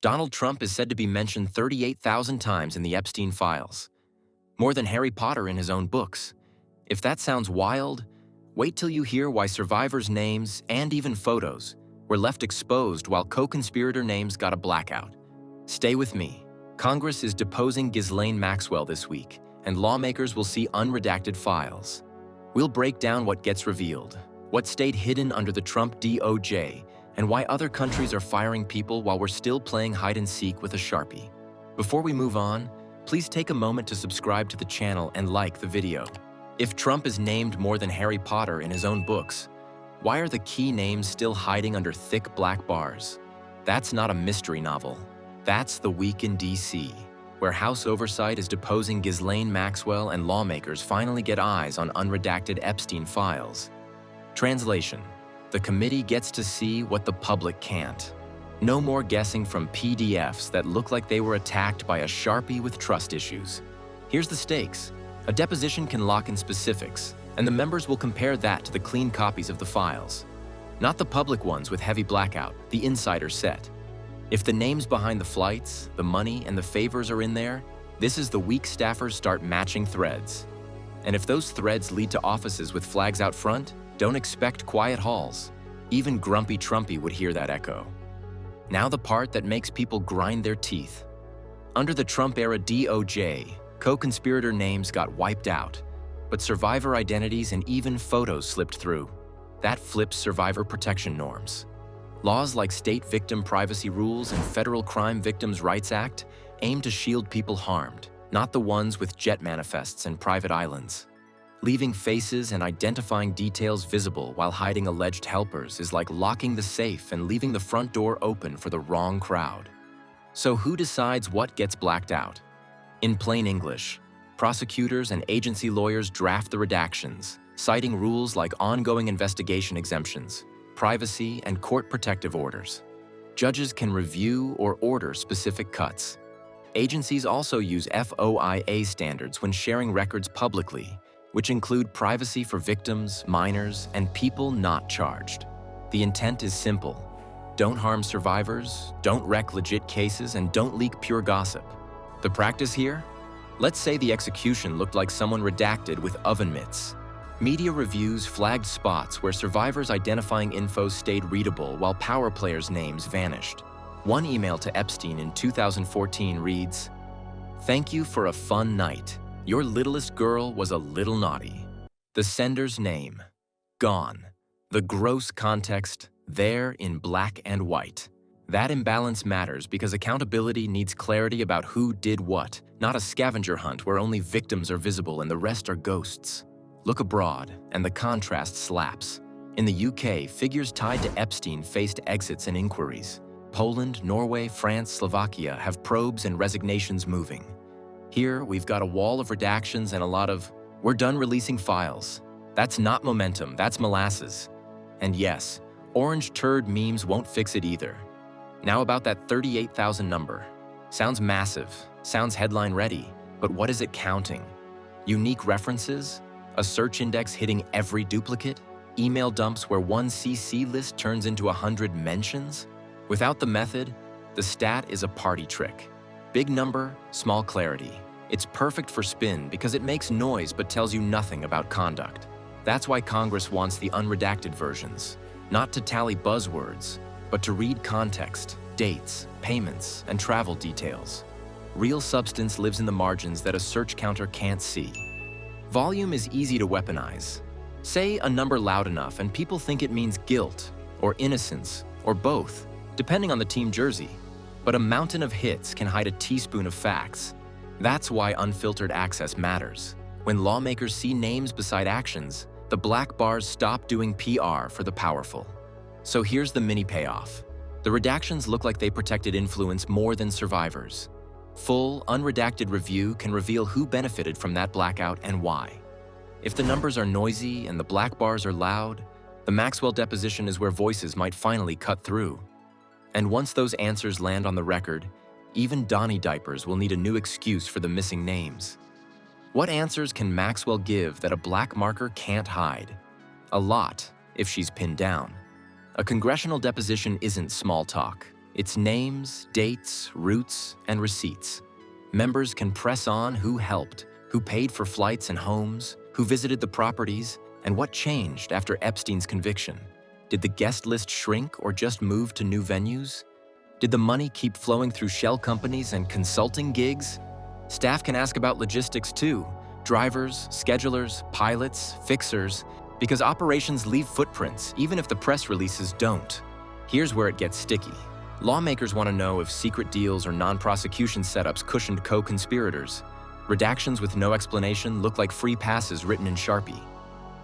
Donald Trump is said to be mentioned 38,000 times in the Epstein files, more than Harry Potter in his own books. If that sounds wild, wait till you hear why survivors' names and even photos were left exposed while co-conspirator names got a blackout. Stay with me. Congress is deposing Ghislaine Maxwell this week, and lawmakers will see unredacted files. We'll break down what gets revealed, what stayed hidden under the Trump DOJ, and why other countries are firing people while we're still playing hide-and-seek with a Sharpie. Before we move on, please take a moment to subscribe to the channel and like the video. If Trump is named more than Harry Potter in his own books, why are the key names still hiding under thick black bars? That's not a mystery novel. That's The Week in DC, where House Oversight is deposing Ghislaine Maxwell and lawmakers finally get eyes on unredacted Epstein files. Translation: the committee gets to see what the public can't. No more guessing from PDFs that look like they were attacked by a Sharpie with trust issues. Here's the stakes. A deposition can lock in specifics, and the members will compare that to the clean copies of the files. Not the public ones with heavy blackout, the insider set. If the names behind the flights, the money, and the favors are in there, this is the week staffers start matching threads. And if those threads lead to offices with flags out front, don't expect quiet halls. Even grumpy Trumpy would hear that echo. Now the part that makes people grind their teeth. Under the Trump-era DOJ, co-conspirator names got wiped out, but survivor identities and even photos slipped through. That flips survivor protection norms. Laws like State Victim Privacy Rules and Federal Crime Victims' Rights Act aim to shield people harmed, not the ones with jet manifests and private islands. Leaving faces and identifying details visible while hiding alleged helpers is like locking the safe and leaving the front door open for the wrong crowd. So who decides what gets blacked out? In plain English, prosecutors and agency lawyers draft the redactions, citing rules like ongoing investigation exemptions, privacy, and court protective orders. Judges can review or order specific cuts. Agencies also use FOIA standards when sharing records publicly, which include privacy for victims, minors, and people not charged. The intent is simple. Don't harm survivors, don't wreck legit cases, and don't leak pure gossip. The practice here? Let's say the execution looked like someone redacted with oven mitts. Media reviews flagged spots where survivors' identifying info stayed readable while power players' names vanished. One email to Epstein in 2014 reads, "Thank you for a fun night. Your littlest girl was a little naughty." The sender's name, gone. The gross context, there in black and white. That imbalance matters because accountability needs clarity about who did what, not a scavenger hunt where only victims are visible and the rest are ghosts. Look abroad, and the contrast slaps. In the UK, figures tied to Epstein faced exits and inquiries. Poland, Norway, France, Slovakia have probes and resignations moving. Here, we've got a wall of redactions and a lot of, "We're done releasing files." That's not momentum, that's molasses. And yes, orange turd memes won't fix it either. Now about that 38,000 number. Sounds massive, sounds headline ready, but what is it counting? Unique references? A search index hitting every duplicate? Email dumps where one CC list turns into 100 mentions? Without the method, the stat is a party trick. Big number, small clarity. It's perfect for spin because it makes noise but tells you nothing about conduct. That's why Congress wants the unredacted versions, not to tally buzzwords, but to read context, dates, payments, and travel details. Real substance lives in the margins that a search counter can't see. Volume is easy to weaponize. Say a number loud enough and people think it means guilt, or innocence, or both, depending on the team jersey. But a mountain of hits can hide a teaspoon of facts. That's why unfiltered access matters. When lawmakers see names beside actions, the black bars stop doing PR for the powerful. So here's the mini payoff. The redactions look like they protected influence more than survivors. Full, unredacted review can reveal who benefited from that blackout and why. If the numbers are noisy and the black bars are loud, the Maxwell deposition is where voices might finally cut through. And once those answers land on the record, even Donnie diapers will need a new excuse for the missing names. What answers can Maxwell give that a black marker can't hide? A lot, if she's pinned down. A congressional deposition isn't small talk. It's names, dates, routes, and receipts. Members can press on who helped, who paid for flights and homes, who visited the properties, and what changed after Epstein's conviction. Did the guest list shrink or just move to new venues? Did the money keep flowing through shell companies and consulting gigs? Staff can ask about logistics too. Drivers, schedulers, pilots, fixers, because operations leave footprints, even if the press releases don't. Here's where it gets sticky. Lawmakers want to know if secret deals or non-prosecution setups cushioned co-conspirators. Redactions with no explanation look like free passes written in Sharpie.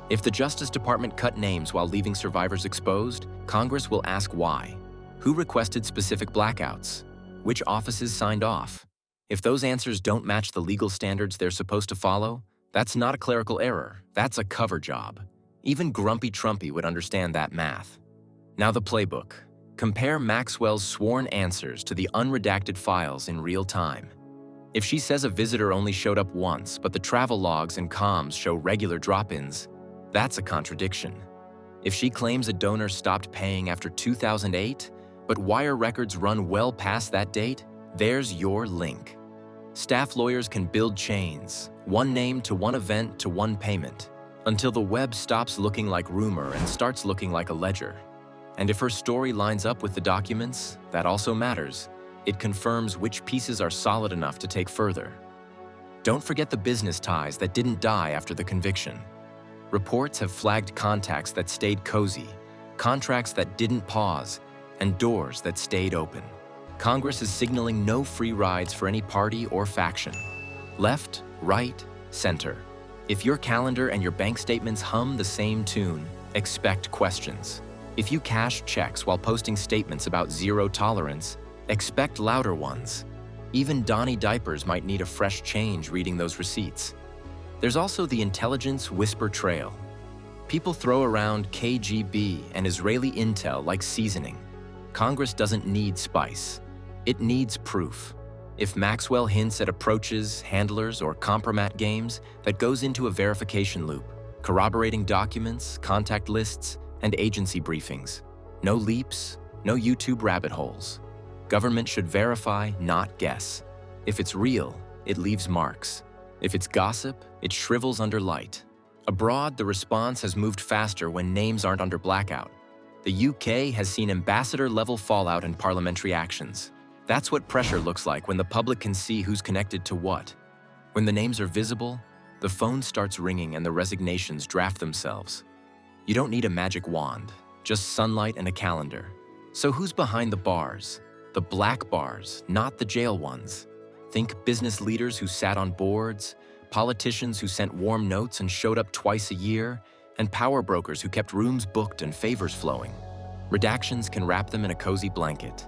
If the Justice Department cut names while leaving survivors exposed, Congress will ask why. Who requested specific blackouts? Which offices signed off? If those answers don't match the legal standards they're supposed to follow, that's not a clerical error, that's a cover job. Even Grumpy Trumpy would understand that math. Now the playbook. Compare Maxwell's sworn answers to the unredacted files in real time. If she says a visitor only showed up once, but the travel logs and comms show regular drop-ins, that's a contradiction. If she claims a donor stopped paying after 2008, but wire records run well past that date, there's your link. Staff lawyers can build chains, one name to one event to one payment, until the web stops looking like rumor and starts looking like a ledger. And if her story lines up with the documents, that also matters. It confirms which pieces are solid enough to take further. Don't forget the business ties that didn't die after the conviction. Reports have flagged contacts that stayed cozy, contracts that didn't pause, and doors that stayed open. Congress is signaling no free rides for any party or faction. Left, right, center. If your calendar and your bank statements hum the same tune, expect questions. If you cash checks while posting statements about zero tolerance, expect louder ones. Even Donnie Diapers might need a fresh change reading those receipts. There's also the intelligence whisper trail. People throw around KGB and Israeli intel like seasoning. Congress doesn't need spice. It needs proof. If Maxwell hints at approaches, handlers, or compromat games, that goes into a verification loop, corroborating documents, contact lists, and agency briefings. No leaps, no YouTube rabbit holes. Government should verify, not guess. If it's real, it leaves marks. If it's gossip, it shrivels under light. Abroad, the response has moved faster when names aren't under blackout. The UK has seen ambassador-level fallout in parliamentary actions. That's what pressure looks like when the public can see who's connected to what. When the names are visible, the phone starts ringing and the resignations draft themselves. You don't need a magic wand, just sunlight and a calendar. So who's behind the bars? The black bars, not the jail ones. Think business leaders who sat on boards, politicians who sent warm notes and showed up twice a year, and power brokers who kept rooms booked and favors flowing. Redactions can wrap them in a cozy blanket.